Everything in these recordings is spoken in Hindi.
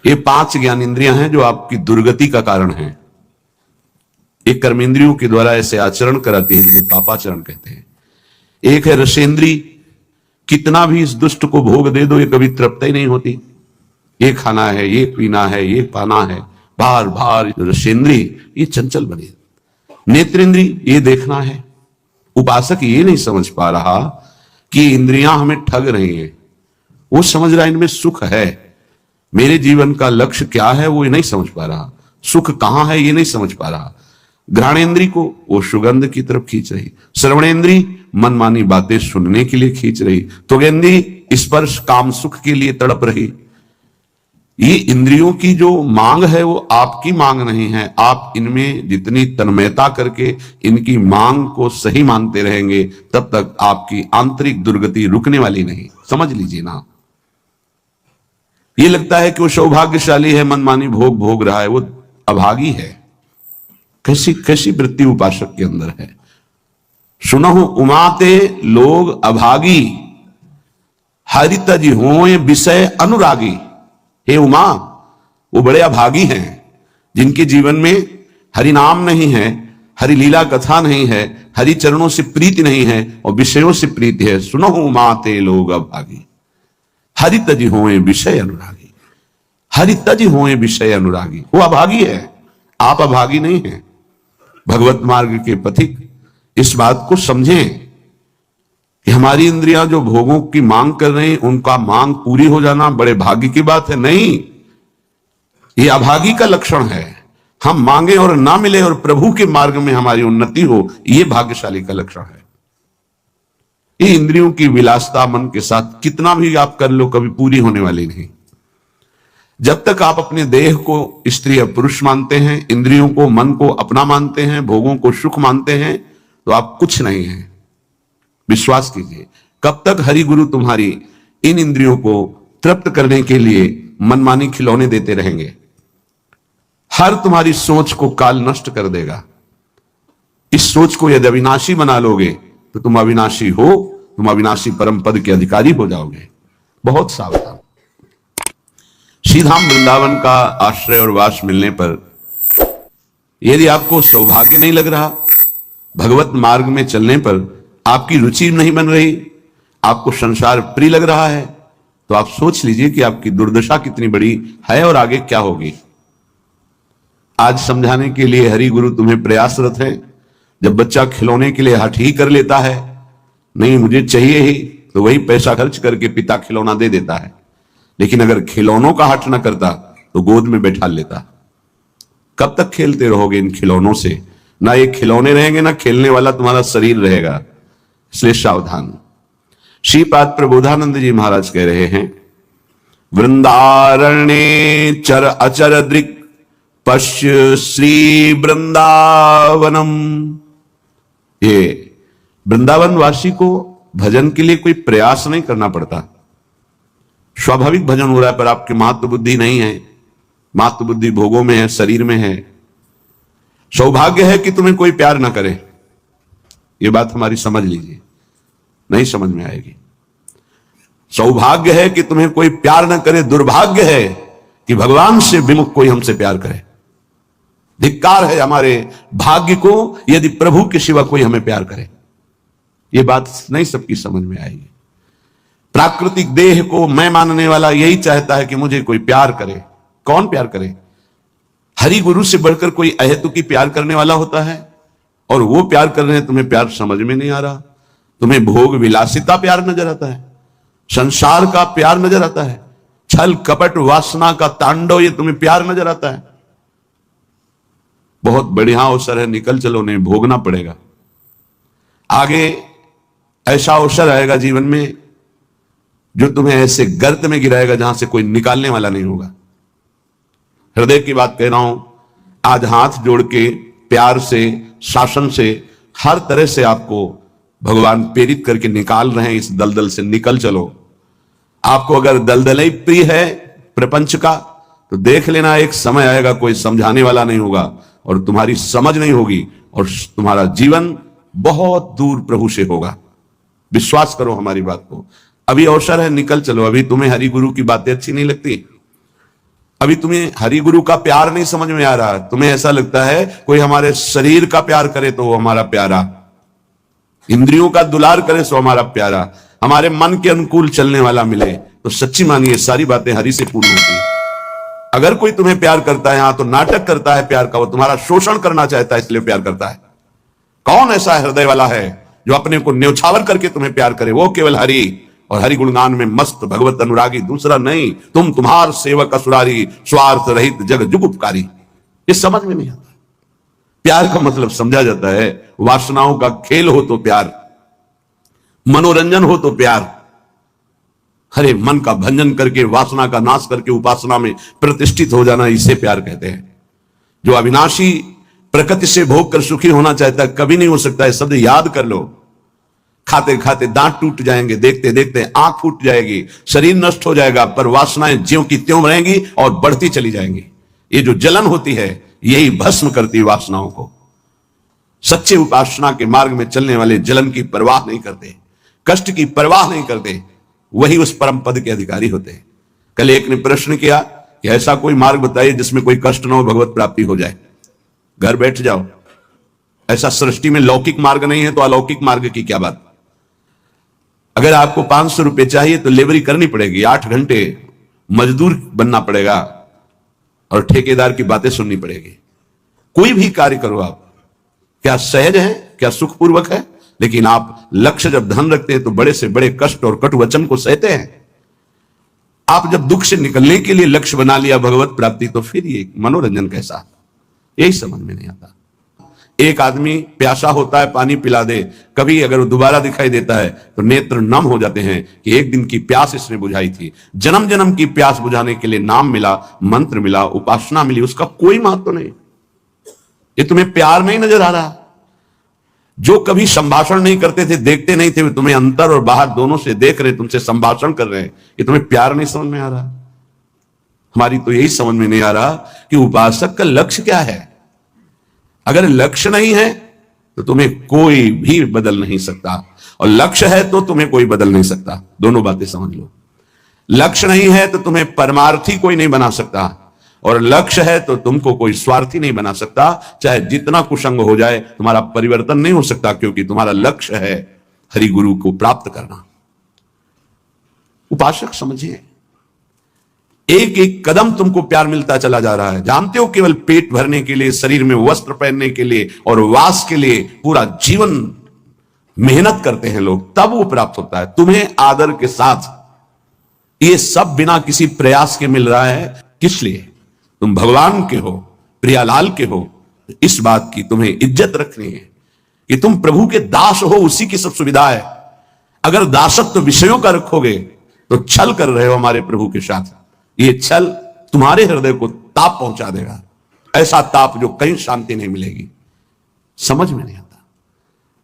ये 5 ज्ञानेंद्रियां हैं जो आपकी दुर्गति का कारण है। एक कर्मेंद्रियों के द्वारा ऐसे आचरण कराती है जिन्हें पापाचरण कहते हैं। एक है रसेंद्री, कितना भी इस दुष्ट को भोग दे दो ये कभी तृप्त ही नहीं होती। ये खाना है, ये पीना है, ये पाना है, बार बार। रसेंद्री ये चंचल बने। नेत्रेंद्री ये देखना है। उपासक ये नहीं समझ पा रहा कि इंद्रियां हमें ठग रही हैं। वो समझ रहा है इनमें सुख है। मेरे जीवन का लक्ष्य क्या है वो ये नहीं समझ पा रहा। सुख कहां है ये नहीं समझ पा रहा। घ्राणेन्द्री को वो सुगंध की तरफ खींच रही। श्रवणेन्द्री मनमानी बातें सुनने के लिए खींच रही। त्वगेन्द्री स्पर्श काम सुख के लिए तड़प रही। ये इंद्रियों की जो मांग है वो आपकी मांग नहीं है। आप इनमें जितनी तन्मयता करके इनकी मांग को सही मानते रहेंगे तब तक आपकी आंतरिक दुर्गति रुकने वाली नहीं। समझ लीजिए ना। ये लगता है कि वो सौभाग्यशाली है, मनमानी भोग भोग रहा है, वो अभागी है। कैसी कैसी वृत्ति उपासक के अंदर है। सुनहु उमाते लोग अभागी, हरितज होए विषय अनुरागी। हे उमा, वो बड़े अभागी हैं जिनके जीवन में हरि नाम नहीं है, हरि लीला कथा नहीं है, हरि चरणों से प्रीति नहीं है और विषयों से प्रीति है। सुनहु उमाते लोग अभागी, हरितज होए विषय अनुरागी। हरितज होए विषय अनुरागी, वो अभागी है, आप अभागी नहीं हैं। भगवत मार्ग के पथिक इस बात को समझें कि हमारी इंद्रियां जो भोगों की मांग कर रही हैं उनका मांग पूरी हो जाना बड़े भाग्य की बात है। नहीं, ये अभागी का लक्षण है। हम मांगे और ना मिले और प्रभु के मार्ग में हमारी उन्नति हो, ये भाग्यशाली का लक्षण है। ये इंद्रियों की विलासता मन के साथ कितना भी आप कर लो कभी पूरी होने वाली नहीं। जब तक आप अपने देह को स्त्री या पुरुष मानते हैं, इंद्रियों को मन को अपना मानते हैं, भोगों को सुख मानते हैं, तो आप कुछ नहीं हैं। विश्वास कीजिए। कब तक हरि गुरु तुम्हारी इन इंद्रियों को तृप्त करने के लिए मनमानी खिलौने देते रहेंगे। हर तुम्हारी सोच को काल नष्ट कर देगा। इस सोच को यदि अविनाशी बना लोगे तो तुम अविनाशी हो, तुम अविनाशी परम पद के अधिकारी हो जाओगे। बहुत सावधान। श्रीधाम वृंदावन का आश्रय और वास मिलने पर यदि आपको सौभाग्य नहीं लग रहा, भगवत मार्ग में चलने पर आपकी रुचि नहीं बन रही, आपको संसार प्रिय लग रहा है, तो आप सोच लीजिए कि आपकी दुर्दशा कितनी बड़ी है और आगे क्या होगी। आज समझाने के लिए हरि गुरु तुम्हें प्रयासरत है। जब बच्चा खिलौने के लिए हठ ही कर लेता है, नहीं मुझे चाहिए ही, तो वही पैसा खर्च करके पिता खिलौना दे देता है। लेकिन अगर खिलौनों का हट ना करता तो गोद में बैठा लेता। कब तक खेलते रहोगे इन खिलौनों से? ना ये खिलौने रहेंगे ना खेलने वाला तुम्हारा शरीर रहेगा। इसलिए सावधान। श्रीपाद प्रबोधानंद जी महाराज कह रहे हैं, वृंदारण्ये चर अचर दृक् पश्य श्री वृंदावनम। ये वृंदावन वासी को भजन के लिए कोई प्रयास नहीं करना पड़ता। स्वाभाविक भजन हो रहा है, पर आपकी मातृ बुद्धि नहीं है। मातृ बुद्धि भोगों में है, शरीर में है। सौभाग्य है कि तुम्हें कोई प्यार ना करे। ये बात हमारी समझ लीजिए, नहीं समझ में आएगी। सौभाग्य है कि तुम्हें कोई प्यार ना करे, दुर्भाग्य है कि भगवान से विमुख कोई हमसे प्यार करे। धिक्कार है हमारे भाग्य को यदि प्रभु के सिवा कोई हमें प्यार करे। ये बात नहीं सबकी समझ में आएगी। प्राकृतिक देह को मैं मानने वाला यही चाहता है कि मुझे कोई प्यार करे। कौन प्यार करे? हरि गुरु से बढ़कर कोई अहेतुकी प्यार करने वाला होता है, और वो प्यार कर रहे हैं, तुम्हें प्यार समझ में नहीं आ रहा। तुम्हें भोग विलासिता प्यार नजर आता है, संसार का प्यार नजर आता है, छल कपट वासना का तांडव ये तुम्हें प्यार नजर आता है। बहुत बढ़िया अवसर है, निकल चलो, नहीं भोगना पड़ेगा। आगे ऐसा अवसर आएगा जीवन में जो तुम्हें ऐसे गर्त में गिराएगा जहां से कोई निकालने वाला नहीं होगा। हृदय की बात कह रहा हूं। आज हाथ जोड़ के प्यार से, शासन से, हर तरह से आपको भगवान प्रेरित करके निकाल रहे हैं। इस दलदल से निकल चलो। आपको अगर दलदल ही प्रिय है प्रपंच का, तो देख लेना एक समय आएगा कोई समझाने वाला नहीं होगा और तुम्हारी समझ नहीं होगी और तुम्हारा जीवन बहुत दूर प्रभु से होगा। विश्वास करो हमारी बात को। अभी अवसर है, निकल चलो। अभी तुम्हें हरि गुरु की बातें अच्छी नहीं लगती, अभी तुम्हें हरि गुरु का प्यार नहीं समझ में आ रहा, तुम्हें ऐसा लगता है कोई हमारे शरीर का प्यार करे तो वो हमारा प्यारा, इंद्रियों का दुलार करे सो हमारा प्यारा, हमारे मन के अनुकूल चलने वाला मिले तो सच्ची मानिए सारी बातें हरि से पूर्ण होती है। अगर कोई तुम्हें प्यार करता है यहां तो नाटक करता है प्यार का, वो तुम्हारा शोषण करना चाहता है इसलिए प्यार करता है। कौन ऐसा हृदय वाला है जो अपने को न्यौछावर करके तुम्हें प्यार करे? वो केवल हरि, और हरि गुणगान में मस्त भगवत अनुरागी, दूसरा नहीं। तुम तुम्हार सेवक असुरारी, स्वार्थ रहित जग जुग उपकारी। ये समझ में नहीं आता। प्यार का मतलब समझा जाता है वासनाओं का खेल हो तो प्यार, मनोरंजन हो तो प्यार, हरे मन का भंजन करके वासना का नाश करके उपासना में प्रतिष्ठित हो जाना, इसे प्यार कहते हैं। जो अविनाशी प्रकृति से भोग कर सुखी होना चाहता है कभी नहीं हो सकता है। शब्द याद कर लो। खाते खाते दांत टूट जाएंगे, देखते देखते आंख फूट जाएगी, शरीर नष्ट हो जाएगा, पर वासनाएं ज्यों की त्यों रहेंगी और बढ़ती चली जाएंगी। ये जो जलन होती है यही भस्म करती है वासनाओं को। सच्चे उपासना के मार्ग में चलने वाले जलन की परवाह नहीं करते, कष्ट की परवाह नहीं करते, वही उस परम पद के अधिकारी होते हैं। कल एक ने प्रश्न किया कि ऐसा कोई मार्ग बताइए जिसमें कोई कष्ट न हो, भगवत प्राप्ति हो जाए। घर बैठ जाओ। ऐसा सृष्टि में लौकिक मार्ग नहीं है तो अलौकिक मार्ग की क्या बात। अगर आपको 500 रुपए चाहिए तो लेबरी करनी पड़ेगी, 8 घंटे मजदूर बनना पड़ेगा और ठेकेदार की बातें सुननी पड़ेगी। कोई भी कार्य करो आप, क्या सहज है, क्या सुखपूर्वक है, लेकिन आप लक्ष्य जब धन रखते हैं तो बड़े से बड़े कष्ट और कटु वचन को सहते हैं। आप जब दुख से निकलने के लिए लक्ष्य बना लिया भगवत प्राप्ति, तो फिर ये मनोरंजन कैसा, यही समझ में नहीं आता। एक आदमी प्यासा होता है, पानी पिला दे, कभी अगर वो दोबारा दिखाई देता है तो नेत्र नम हो जाते हैं कि एक दिन की प्यास इसने बुझाई थी। जन्म जन्म की प्यास बुझाने के लिए नाम मिला, मंत्र मिला, उपासना मिली, उसका कोई महत्व नहीं। ये तुम्हें प्यार नहीं नजर आ रहा। जो कभी संभाषण नहीं करते थे, देखते नहीं थे, वे तुम्हें अंतर और बाहर दोनों से देख रहे, तुमसे संभाषण कर रहे हैं, ये तुम्हें प्यार नहीं समझ में आ रहा। हमारी तो यही समझ में नहीं आ रहा कि उपासक का लक्ष्य क्या है। अगर लक्ष्य नहीं है तो तुम्हें कोई भी बदल नहीं सकता, और लक्ष्य है तो तुम्हें कोई बदल नहीं सकता। दोनों बातें समझ लो। लक्ष्य नहीं है तो तुम्हें परमार्थी कोई नहीं बना सकता, और लक्ष्य है तो तुमको कोई स्वार्थी नहीं बना सकता। चाहे जितना कुसंग हो जाए, तुम्हारा परिवर्तन नहीं हो सकता, क्योंकि तुम्हारा लक्ष्य है हरि गुरु को प्राप्त करना। उपासक समझिए, एक एक कदम तुमको प्यार मिलता चला जा रहा है। जानते हो, केवल पेट भरने के लिए, शरीर में वस्त्र पहनने के लिए और वास के लिए पूरा जीवन मेहनत करते हैं लोग, तब वो प्राप्त होता है तुम्हें आदर के साथ। ये सब बिना किसी प्रयास के मिल रहा है। किस लिए? तुम भगवान के हो, प्रियालाल के हो, इस बात की तुम्हें इज्जत रखनी है कि तुम प्रभु के दास हो, उसी की सब सुविधा है। अगर दासत्व विषयों का रखोगे तो छल कर रहे हो हमारे प्रभु के साथ। ये छल तुम्हारे हृदय को ताप पहुंचा देगा, ऐसा ताप जो कहीं शांति नहीं मिलेगी। समझ में नहीं आता।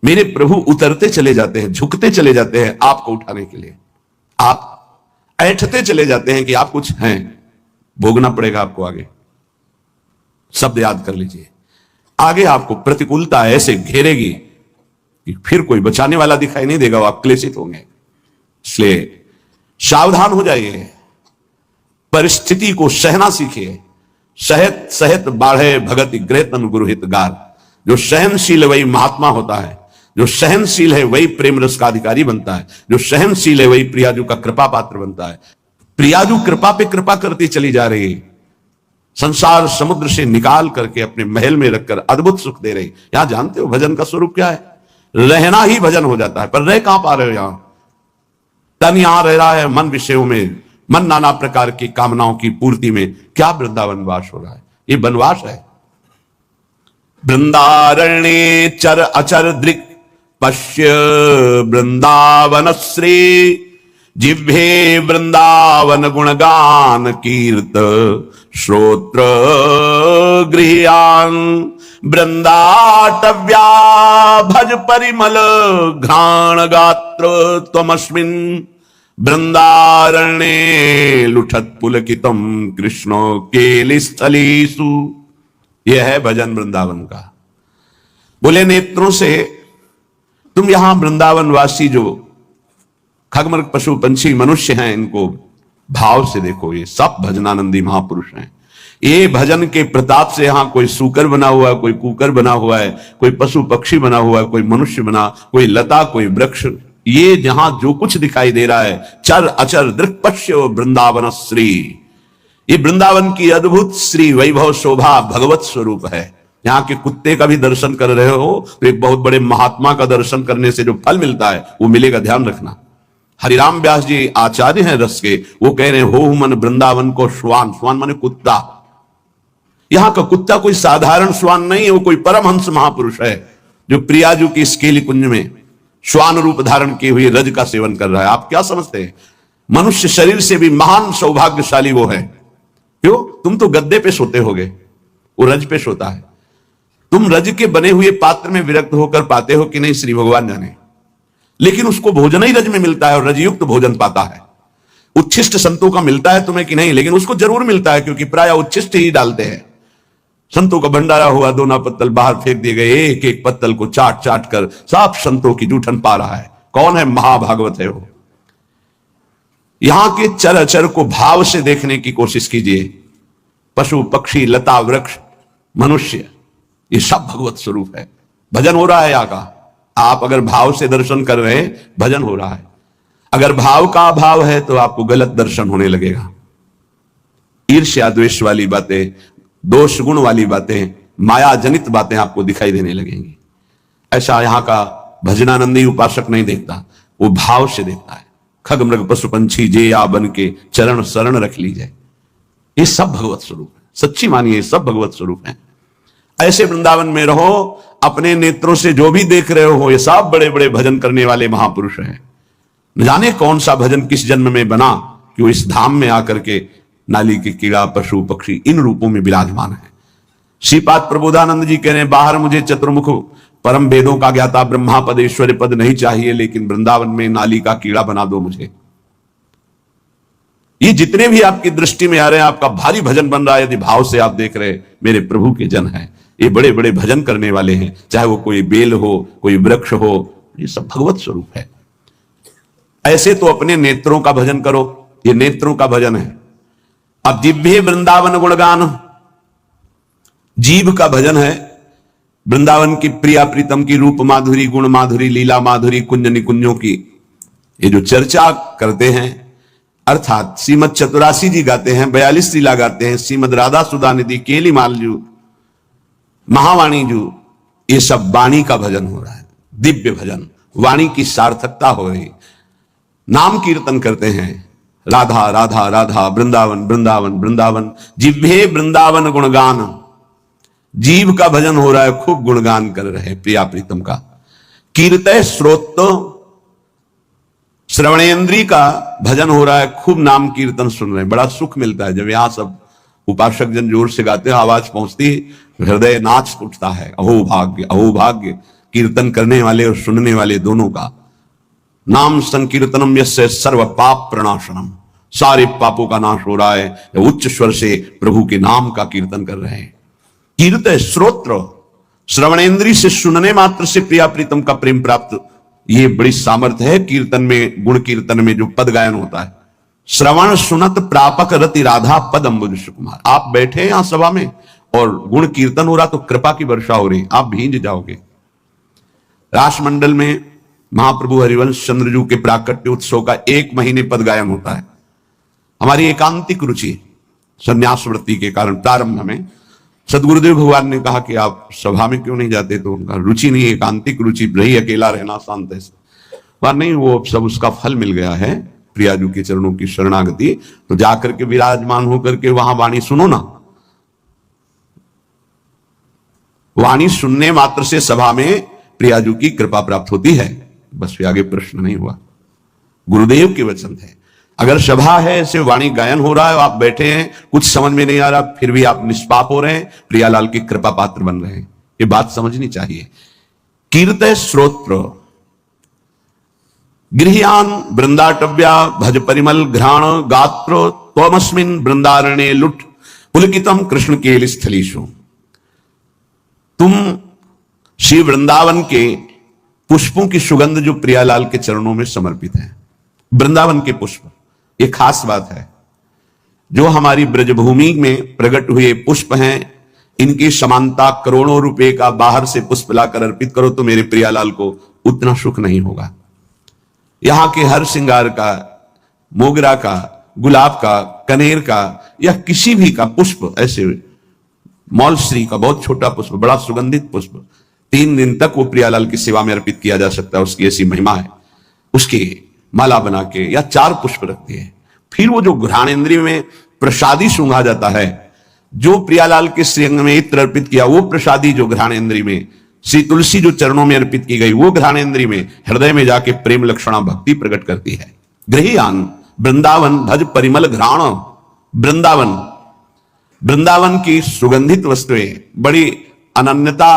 मेरे प्रभु उतरते चले जाते हैं, झुकते चले जाते हैं आपको उठाने के लिए। आप ऐंठते चले जाते हैं कि आप कुछ हैं, भोगना पड़ेगा आपको आगे। शब्द याद कर लीजिए। आगे आपको प्रतिकूलता ऐसे घेरेगी कि फिर कोई बचाने वाला दिखाई नहीं देगा, आप क्लेशित होंगे। इसलिए सावधान हो जाइए, परिस्थिति को सहना सीखिए। सहत सहत बाढ़े भगत गृह तन गुरु हितगार। जो सहनशील है वही महात्मा होता है, जो सहनशील है वही प्रेम रस का अधिकारी बनता है, जो सहनशील है वही प्रियाजू का कृपा पात्र बनता है। प्रियाजू कृपा पे कृपा करती चली जा रही, संसार समुद्र से निकाल करके अपने महल में रखकर अद्भुत सुख दे रही। यहां जानते हो भजन का स्वरूप क्या है? रहना ही भजन हो जाता है। पर रह कहां पा रहे हो? यहां तन यहां रह रहा है, मन विषयों में, मन नाना प्रकार की कामनाओं की पूर्ति में। क्या वृंदावन वास हो रहा है? ये वनवास है। वृंदारण्ये चर अचर दृक् पश्य वृंदावन श्री। जिह्वे वृंदावन गुणगान कीर्त श्रोत्र गृह्यान। वृंदाटव्या भज परिमल घ्राण गात्र त्वमस्मिन्। वृंदारण्ये लुठत पुलकितम कृष्णो केलिस्थलीसु। यह है भजन वृंदावन का। बोले नेत्रों से तुम यहां वृंदावन वासी जो खगमृग पशु पंछी मनुष्य हैं, इनको भाव से देखो, ये सब भजनानंदी महापुरुष हैं। ये भजन के प्रताप से यहां कोई सूकर बना हुआ है, कोई कुकर बना हुआ है, कोई पशु पक्षी बना हुआ है, कोई मनुष्य बना, कोई लता, कोई वृक्ष, ये जहां जो कुछ दिखाई दे रहा है, चर अचर दृक्पश्य वृंदावन श्री, ये वृंदावन की अद्भुत श्री वैभव शोभा भगवत स्वरूप है। यहाँ के कुत्ते का भी दर्शन कर रहे हो तो एक बहुत बड़े महात्मा का दर्शन करने से जो फल मिलता है वो मिलेगा, ध्यान रखना। हरिराम व्यास जी आचार्य हैं रस के, वो कह रहे हो मन वृंदावन को श्वान, श्वान माने कुत्ता। यहां का कुत्ता कोई साधारण श्वान नहीं है, वो कोई परमहंस महापुरुष है जो प्रियाजू की स्केली कुंज में श्वान रूप धारण किए हुए रज का सेवन कर रहा है। आप क्या समझते हैं, मनुष्य शरीर से भी महान सौभाग्यशाली वो है। क्यों? तुम तो गद्दे पे सोते होगे, वो रज पे सोता है। तुम रज के बने हुए पात्र में विरक्त होकर पाते हो कि नहीं, श्री भगवान जाने, लेकिन उसको भोजन ही रज में मिलता है और रजयुक्त भोजन पाता है। उच्छिष्ट संतों का मिलता है तुम्हें कि नहीं, लेकिन उसको जरूर मिलता है क्योंकि प्राय उच्छिष्ट ही डालते हैं। संतों का भंडारा हुआ, दोना पत्तल बाहर फेंक दिए गए, एक एक पत्तल को चाट चाट कर सब संतों की जूठन पा रहा है। कौन है? महाभागवत है वो। यहां के चर अचर को भाव से देखने की कोशिश कीजिए। पशु पक्षी लता वृक्ष मनुष्य, ये सब भगवत स्वरूप है। भजन हो रहा है यहाँ का। आप अगर भाव से दर्शन कर रहे हैं, भजन हो रहा है। अगर भाव का अभाव है तो आपको गलत दर्शन होने लगेगा। ईर्ष्या द्वेष वाली बातें, दोष गुण वाली बातें, माया जनित बातें आपको दिखाई देने लगेंगी। ऐसा यहां का भजनानंदी उपासक नहीं देखता, वो भाव से देखता है। खग मृग पशु पंछी जे आ बन के चरण शरण रख लीजिए, ये सब भगवत स्वरूप है। सच्ची मानिए, सब भगवत स्वरूप है। ऐसे वृंदावन में रहो, अपने नेत्रों से जो भी देख रहे हो ये सब बड़े बड़े भजन करने वाले महापुरुष हैं। न जाने कौन सा भजन किस जन्म में बना कि वो इस धाम में आकर के नाली के कीड़ा पशु पक्षी इन रूपों में विराजमान है। श्रीपाद प्रबोधानंद जी कह रहे हैं, बाहर मुझे चतुर्मुख परम वेदों का ज्ञाता ब्रह्मा पद ईश्वर पद नहीं चाहिए, लेकिन वृंदावन में नाली का कीड़ा बना दो मुझे। ये जितने भी आपकी दृष्टि में आ रहे हैं, आपका भारी भजन बन रहा है। यदि भाव से आप देख रहे, मेरे प्रभु के जन हैं, ये बड़े बड़े भजन करने वाले हैं, चाहे वो कोई बेल हो, कोई वृक्ष हो, ये सब भगवत स्वरूप है। ऐसे तो अपने नेत्रों का भजन करो, ये नेत्रों का भजन है। अब जिह्वे वृंदावन गुणगान, जीभ का भजन है। वृंदावन की प्रिया प्रीतम की रूप माधुरी, गुण माधुरी, लीला माधुरी, कुंज निकुंजों की ये जो चर्चा करते हैं, अर्थात श्रीमद चतुरासी जी गाते हैं, 42 लीला गाते हैं, श्रीमद राधा सुधा निधि, केली मालजू, महावाणी जू, ये सब वाणी का भजन हो रहा है। दिव्य भजन, वाणी की सार्थकता हो रही। नाम कीर्तन करते हैं, राधा राधा राधा, वृंदावन वृंदावन वृंदावन, जिह्वे वृंदावन गुणगान, जीव का भजन हो रहा है, खूब गुणगान कर रहे हैं प्रिया प्रीतम का। कीर्तय श्रोत, श्रवणेन्द्री का भजन हो रहा है, खूब नाम कीर्तन सुन रहे हैं। बड़ा सुख मिलता है जब यहां सब उपासक जन जोर से गाते हैं, आवाज पहुंचती, हृदय नाच उठता है। अहो भाग्य, अहो भाग्य, कीर्तन करने वाले और सुनने वाले दोनों का। नाम संकीर्तनम यस्य सर्व पाप प्रणाशनम, सारे पापों का नाश हो रहा है। उच्च स्वर से प्रभु के नाम का कीर्तन कर रहे हैं। कीर्तन श्रोत्र, श्रवणेन्द्री से सुनने मात्र से प्रिया प्रीतम का प्रेम प्राप्त, ये बड़ी सामर्थ्य है कीर्तन में। गुण कीर्तन में जो पद गायन होता है, श्रवण सुनत प्रापक रति राधा पद अम्बुज सुकुमार। आप बैठे हैं यहां सभा में और गुण कीर्तन हो रहा तो कृपा की वर्षा हो रही, आप भींज जाओगे। रासमंडल में महाप्रभु हरिवंश चंद्रजू के प्राकट्य उत्सव का 1 महीने पद गायन होता है। हमारी एकांतिक रुचि संन्यास वृत्ति के कारण प्रारंभ में सदगुरुदेव भगवान ने कहा कि आप सभा में क्यों नहीं जाते, तो उनका रुचि नहीं, एकांतिक रुचि रही, अकेला रहना शांत है। पर नहीं, वो सब उसका फल मिल गया है, प्रियाजू के चरणों की शरणागति। तो जाकर के विराजमान होकर के वहां वाणी सुनो ना। वाणी सुनने मात्र से सभा में प्रियाजू की कृपा प्राप्त होती है। बस फिर आगे प्रश्न नहीं हुआ, गुरुदेव के वचन थे। अगर सभा है, ऐसे वाणी गायन हो रहा है, आप बैठे हैं, कुछ समझ में नहीं आ रहा, फिर भी आप निष्पाप हो रहे हैं, प्रियालाल की कृपा पात्र बन रहे हैं, ये बात समझनी चाहिए। कीर्तय श्रोत्र, गृह्यान वृंदाटव्या भज परिमल घ्राण गात्र त्वमस्मिन् वृंदारण्ये लुट पुलकितम कृष्ण केल स्थलीषु। तुम श्री वृंदावन के पुष्पों की सुगंध जो प्रियालाल के चरणों में समर्पित है, वृंदावन के पुष्प, ये खास बात है। जो हमारी ब्रजभूमि में प्रकट हुए पुष्प हैं, इनकी समानता करोड़ों रुपए का बाहर से पुष्प लाकर अर्पित करो तो मेरे प्रियालाल को उतना सुख नहीं होगा। यहां के हर श्रृंगार का, मोगरा का, गुलाब का, कनेर का या किसी भी का पुष्प, ऐसे मौलश्री का बहुत छोटा पुष्प, बड़ा सुगंधित पुष्प, 3 दिन तक वो प्रियालाल की सेवा में अर्पित किया जा सकता है। उसकी ऐसी महिमा है। उसकी माला बना के या 4 पुष्प रखती है। फिर वो जो घ्राणेन्द्रिय में प्रसादी सूंघा जाता है, जो प्रियालाल के श्रीअंग में इत्र अर्पित किया, वो प्रसादी जो घ्राणेन्द्रिय में, श्री तुलसी जो चरणों में अर्पित की गई, वो घ्राणेन्द्रिय में, हृदय में जाके प्रेम लक्षणा भक्ति प्रकट करती है। गृहियान वृंदावन भज परिमल घ्राण। वृंदावन, वृंदावन की सुगंधित वस्तुएं बड़ी अनन्यता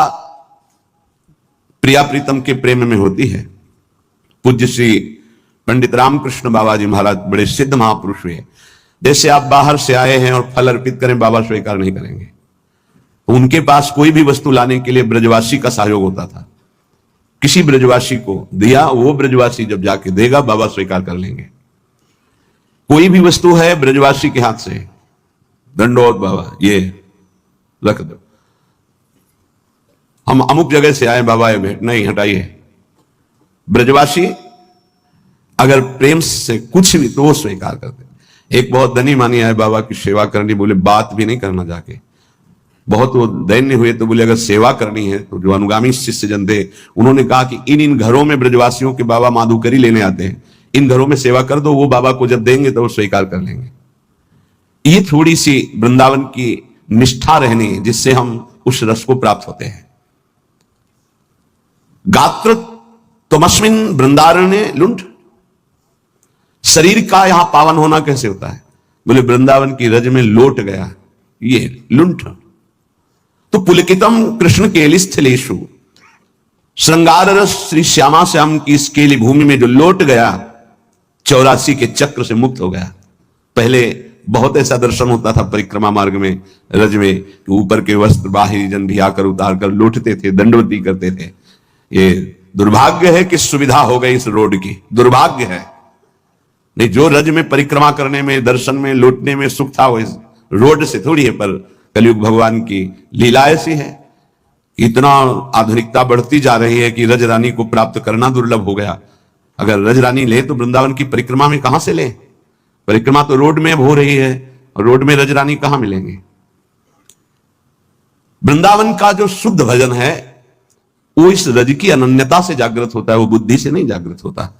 प्रिया प्रीतम के प्रेम में होती है। पूज्य श्री पंडित रामकृष्ण बाबा जी महाराज बड़े सिद्ध महापुरुष हुए। जैसे आप बाहर से आए हैं और फल अर्पित करें, बाबा स्वीकार नहीं करेंगे। तो उनके पास कोई भी वस्तु लाने के लिए ब्रजवासी का सहयोग होता था। किसी ब्रजवासी को दिया, वो ब्रजवासी जब जाके देगा बाबा स्वीकार कर लेंगे। कोई भी वस्तु है ब्रजवासी के हाथ से, दंडोत बाबा ये रख दो, हम अमुक जगह से आए बाबा ये भेंट नहीं, हटाइए। ब्रजवासी अगर प्रेम से कुछ भी तो वो स्वीकार करते। एक बहुत धनी मानी आए बाबा की सेवा करनी, बोले बात भी नहीं करना जाके। बहुत वो दैन्य हुए तो बोले अगर सेवा करनी है तो जो अनुगामी शिष्य जन थे उन्होंने कहा कि इन घरों में ब्रजवासियों के बाबा माधुकरी लेने आते हैं, इन घरों में सेवा कर दो, वो बाबा को जब देंगे तो वो स्वीकार कर लेंगे। ये थोड़ी सी वृंदावन की निष्ठा रहनी जिससे हम उस रस को प्राप्त होते हैं। गात्र तमस्मिन वृंदारण्य लुंठ। शरीर का यहां पावन होना कैसे होता है? बोले वृंदावन की रज में लोट गया, ये लुंठ। तो पुलकितम कृष्ण केलिस्थलेषु, श्रृंगार रस श्री श्यामा श्याम की इस केली भूमि में जो लोट गया, 84 के चक्र से मुक्त हो गया। पहले बहुत ऐसा दर्शन होता था परिक्रमा मार्ग में, रज में, ऊपर के वस्त्र बाहरी जन भी आकर उतार कर लौटते थे, दंडवती करते थे। ये दुर्भाग्य है कि सुविधा हो गई इस रोड की, दुर्भाग्य है। नहीं, जो रज में परिक्रमा करने में, दर्शन में, लौटने में सुख था वो इस रोड से थोड़ी है। पर कलयुग भगवान की लीला ऐसी है, इतना आधुनिकता बढ़ती जा रही है कि रज रानी को प्राप्त करना दुर्लभ हो गया। अगर रज रानी ले तो वृंदावन की परिक्रमा में कहां से ले? परिक्रमा तो रोड में अब हो रही है, और रोड में रजरानी कहां मिलेंगे? वृंदावन का जो शुद्ध भजन है वो इस रज की अनन्यता से जागृत होता है, वो बुद्धि से नहीं जागृत होता।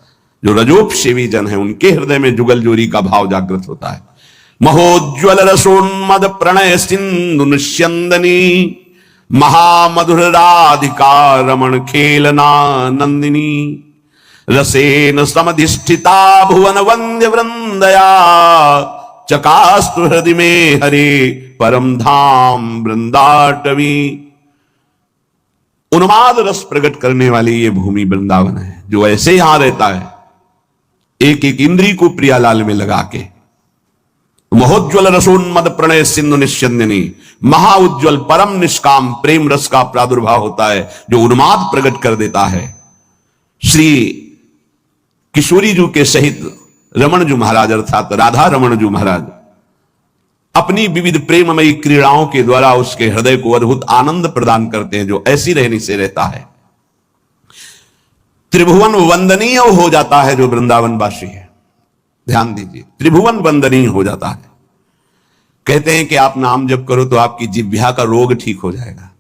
जो रजोपसेवी जन है उनके हृदय में जुगल जोरी का भाव जागृत होता है। महोज्वल रसोन्मद प्रणय सिंधु निस्यंदनी, महामधुर राधिका रमण खेलना नंदिनी, रसेन समधिष्ठिता भुवन वंद्य वृंदया, चकास्तु हृदय में हरे परम धाम वृंदाटवी। उन्माद रस प्रकट करने वाली ये भूमि वृंदावन है, जो ऐसे यहां रहता है एक एक इंद्री को प्रियालाल में लगा के। महोज्वल रसोन्मद प्रणय सिंधु निस्यंदिनी, महाउज्ज्वल परम निष्काम प्रेम रस का प्रादुर्भाव होता है जो उन्माद प्रकट कर देता है। श्री किशोरी जी के सहित रमण जी महाराज अर्थात राधा रमण जी महाराज अपनी विविध प्रेममयी क्रीड़ाओं के द्वारा उसके हृदय को अद्भुत आनंद प्रदान करते हैं, जो ऐसी रहनी से रहता है। त्रिभुवन वंदनीय हो जाता है जो वृंदावन वासी है। ध्यान दीजिए, त्रिभुवन वंदनीय हो जाता है। कहते हैं कि आप नाम जप करो तो आपकी जिह्वा का रोग ठीक हो जाएगा।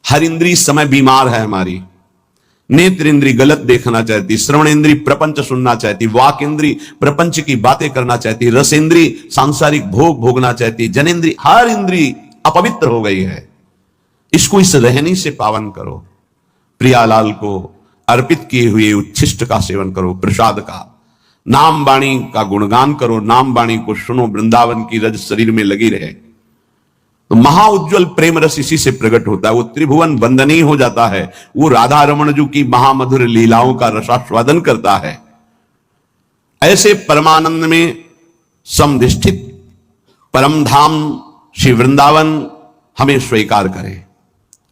हर इंद्री इस समय बीमार है हमारी। नेत्र इंद्री गलत देखना चाहती, श्रवण इंद्री प्रपंच सुनना चाहती, वाक इंद्री प्रपंच की बातें करना चाहती, रस इंद्री सांसारिक भोग भोगना चाहती, जनेन्द्री, हर इंद्री अपवित्र हो गई है। इसको इस रहनी से पावन करो। प्रियालाल को अर्पित किए हुए उच्छिष्ट का सेवन करो, प्रसाद का। नाम वाणी का गुणगान करो, नाम वाणी को सुनो, वृंदावन की रज शरीर में लगी रहे। तो महाउज्ज्वल प्रेम रस इसी से प्रकट होता है। वो त्रिभुवन वंदनीय हो जाता है। वो राधा रमण जी की महामधुर लीलाओं का रसास्वादन करता है। ऐसे परमानंद में समधिष्ठित परम धाम श्री वृंदावन हमें स्वीकार करे,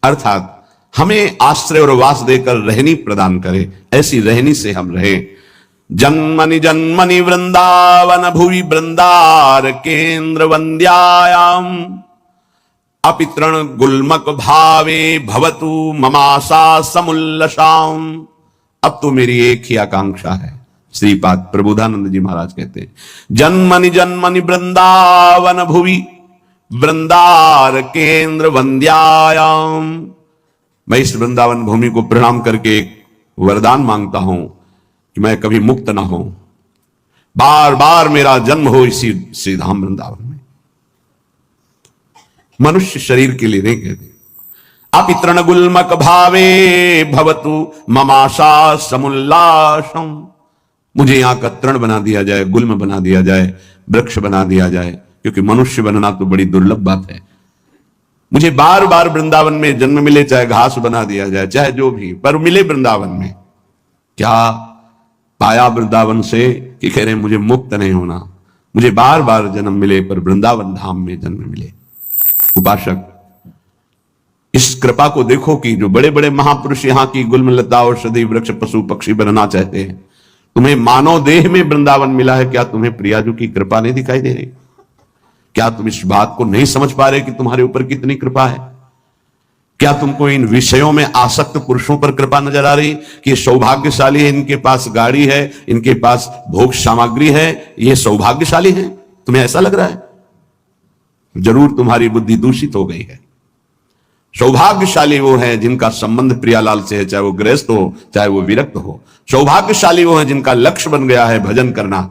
अर्थात हमें आश्रय और वास देकर रहनी प्रदान करे। ऐसी रहनी से हम रहें। जन्मनि जन्मनि वृंदावन भुवि वृंदार केंद्र वंद्यायाम अपि तृण गुल्मक भावे भवतु ममाशा समुल्लसाम। अब तो मेरी एक ही आकांक्षा है, श्रीपाद प्रबोधानंद जी महाराज कहते हैं, जन्मनि जन्मनि वृंदावन भुवि वृंदार केंद्र वंद्यायाम। मैं इस वृंदावन भूमि को प्रणाम करके एक वरदान मांगता हूं कि मैं कभी मुक्त ना हो, बार बार मेरा जन्म हो इसी श्रीधाम वृंदावन में। मनुष्य शरीर के लिए नहीं कहते। अपि तृण गुल्मक भावे भवतु ममाशा समुल्लासम। मुझे यहां का तृण बना दिया जाए, गुल्म बना दिया जाए, वृक्ष बना दिया जाए, क्योंकि मनुष्य बनना तो बड़ी दुर्लभ बात है। मुझे बार बार वृंदावन में जन्म मिले, चाहे घास बना दिया जाए, चाहे जो भी, पर मिले वृंदावन में। क्या पाया वृंदावन से कि कह रहे मुझे मुक्त नहीं होना, मुझे बार बार जन्म मिले पर वृंदावन धाम में जन्म मिले। उपासक, इस कृपा को देखो कि जो बड़े बड़े महापुरुष यहां की गुल्म लता औषधि वृक्ष पशु पक्षी बनना चाहते हैं, तुम्हें मानव देह में वृंदावन मिला है, क्या तुम्हें प्रियाजू की कृपा नहीं दिखाई दे रही? क्या तुम इस बात को नहीं समझ पा रहे कि तुम्हारे ऊपर कितनी कृपा है? क्या तुमको इन विषयों में आसक्त पुरुषों पर कृपा नजर आ रही कि ये सौभाग्यशाली है, इनके पास गाड़ी है, इनके पास भोग सामग्री है, ये सौभाग्यशाली है? तुम्हें ऐसा लग रहा है? जरूर तुम्हारी बुद्धि दूषित हो गई है। सौभाग्यशाली वो है जिनका संबंध प्रियालाल से है, चाहे वो गृहस्थ हो चाहे वो विरक्त हो। सौभाग्यशाली वो है जिनका लक्ष्य बन गया है भजन करना,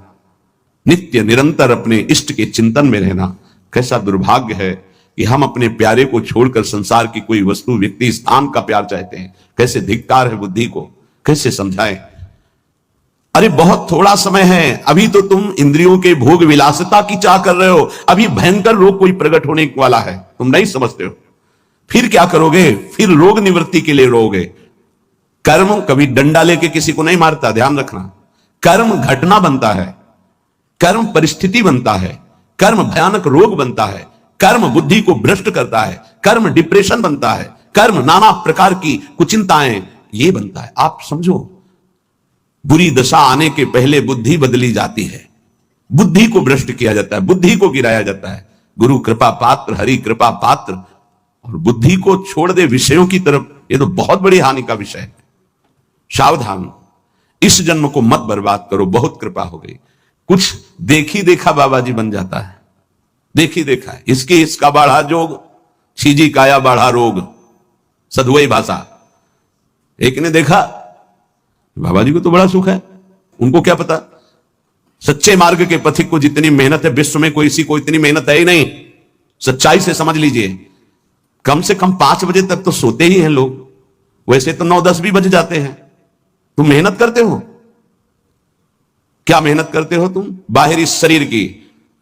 नित्य निरंतर अपने इष्ट के चिंतन में रहना। कैसा दुर्भाग्य है कि हम अपने प्यारे को छोड़कर संसार की कोई वस्तु व्यक्ति स्थान का प्यार चाहते हैं। कैसे धिक्कार है बुद्धि को, कैसे समझाएं? अरे बहुत थोड़ा समय है, अभी तो तुम इंद्रियों के भोग विलासिता की चाह कर रहे हो, अभी भयंकर रोग कोई प्रकट होने वाला है, तुम नहीं समझते हो। फिर क्या करोगे? फिर रोग निवृत्ति के लिए रोगे। कर्म कभी डंडा लेके किसी को नहीं मारता, ध्यान रखना। कर्म घटना बनता है, कर्म परिस्थिति बनता है, कर्म भयानक रोग बनता है, कर्म बुद्धि को भ्रष्ट करता है, कर्म डिप्रेशन बनता है, कर्म नाना प्रकार की कुचिंताएं ये बनता है। आप समझो, बुरी दशा आने के पहले बुद्धि बदली जाती है, बुद्धि को भ्रष्ट किया जाता है, बुद्धि को गिराया जाता है। गुरु कृपा पात्र, हरि कृपा पात्र, और बुद्धि को छोड़ दे विषयों की तरफ, ये तो बहुत बड़ी हानि का विषय है। सावधान, इस जन्म को मत बर्बाद करो, बहुत कृपा हो गई। कुछ देखी देखा बाबा जी बन जाता है, देखी देखा है, इसकी इसका बाढ़ा जोग, छीजी काया बाढ़ा रोग, सदवई भाषा। एक ने देखा बाबा जी को तो बड़ा सुख है, उनको क्या पता सच्चे मार्ग के पथिक को जितनी मेहनत है विश्व में कोई इसी को इतनी मेहनत है ही नहीं। सच्चाई से समझ लीजिए, कम से कम 5 बजे तक तो सोते ही हैं लोग, वैसे तो 9-10 भी बज जाते हैं। तुम मेहनत करते हो, क्या मेहनत करते हो तुम? बाहरी शरीर की,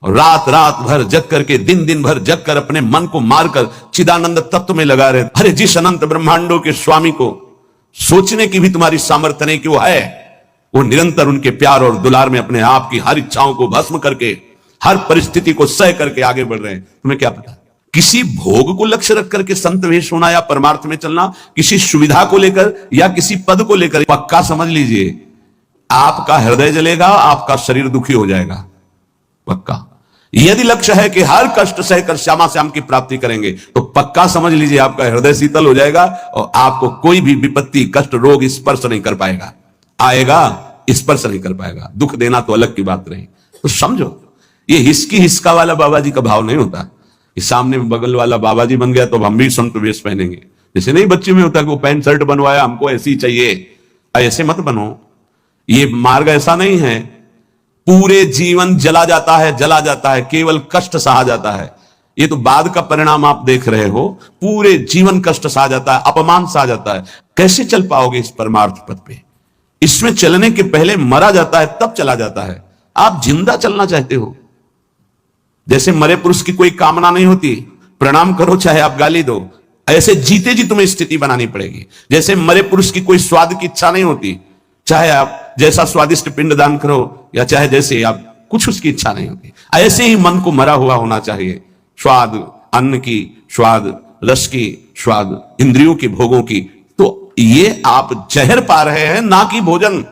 रात रात भर जग करके, दिन दिन भर जग कर अपने मन को मारकर चिदानंद तत्व में लगा रहे। अरे जिस अनंत ब्रह्मांडों के स्वामी को सोचने की भी तुम्हारी सामर्थ्य नहीं कि वो है, वो निरंतर उनके प्यार और दुलार में अपने आप की हर इच्छाओं को भस्म करके, हर परिस्थिति को सह करके आगे बढ़ रहे हैं। तुम्हें क्या पता? किसी भोग को लक्ष्य रख करके संत वेश होना या परमार्थ में चलना, किसी सुविधा को लेकर या किसी पद को लेकर, पक्का समझ लीजिए आपका हृदय जलेगा, आपका शरीर दुखी हो जाएगा, पक्का। यदि लक्ष्य है कि हर कष्ट सहकर श्यामा श्याम की प्राप्ति करेंगे, तो पक्का समझ लीजिए आपका हृदय शीतल हो जाएगा और आपको कोई भी विपत्ति, कष्ट, रोग स्पर्श नहीं कर पाएगा। आएगा, स्पर्श नहीं कर पाएगा। दुख देना तो अलग की बात रही। तो समझो, ये हिसकी हिसका वाला बाबा जी का भाव नहीं होता। इस सामने बगल वाला बाबा जी बन गया तो हम भी संत वेश पहनेंगे। जैसे नहीं बच्चे में होता कि वो पैंट शर्ट बनवाया, हमको ऐसी चाहिए, ऐसे मत बनो। ये मार्ग ऐसा नहीं है। पूरे जीवन जला जाता है, जला जाता है, केवल कष्ट सहा जाता है। ये तो बाद का परिणाम आप देख रहे हो। पूरे जीवन कष्ट सहा जाता है, अपमान सहा जाता है। कैसे चल पाओगे इस परमार्थ पथ पे? इसमें चलने के पहले मरा जाता है, तब चला जाता है। आप जिंदा चलना चाहते हो, जैसे मरे पुरुष की कोई कामना नहीं होती, प्रणाम करो चाहे आप गाली दो, ऐसे जीते जी तुम्हें स्थिति बनानी पड़ेगी। जैसे मरे पुरुष की कोई स्वाद की इच्छा नहीं होती, चाहे आप जैसा स्वादिष्ट पिंडदान करो या चाहे जैसे आप, कुछ उसकी इच्छा नहीं होती। ऐसे ही मन को मरा हुआ होना चाहिए। स्वाद अन्न की, स्वाद रस की, स्वाद इंद्रियों की, भोगों की। तो ये आप जहर पा रहे हैं, ना कि भोजन।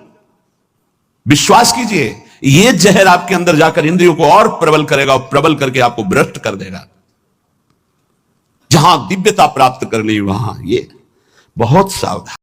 विश्वास कीजिए, यह जहर आपके अंदर जाकर इंद्रियों को और प्रबल करेगा और प्रबल करके आपको भ्रष्ट कर देगा। जहां दिव्यता प्राप्त कर ली वहां ये बहुत सावधान।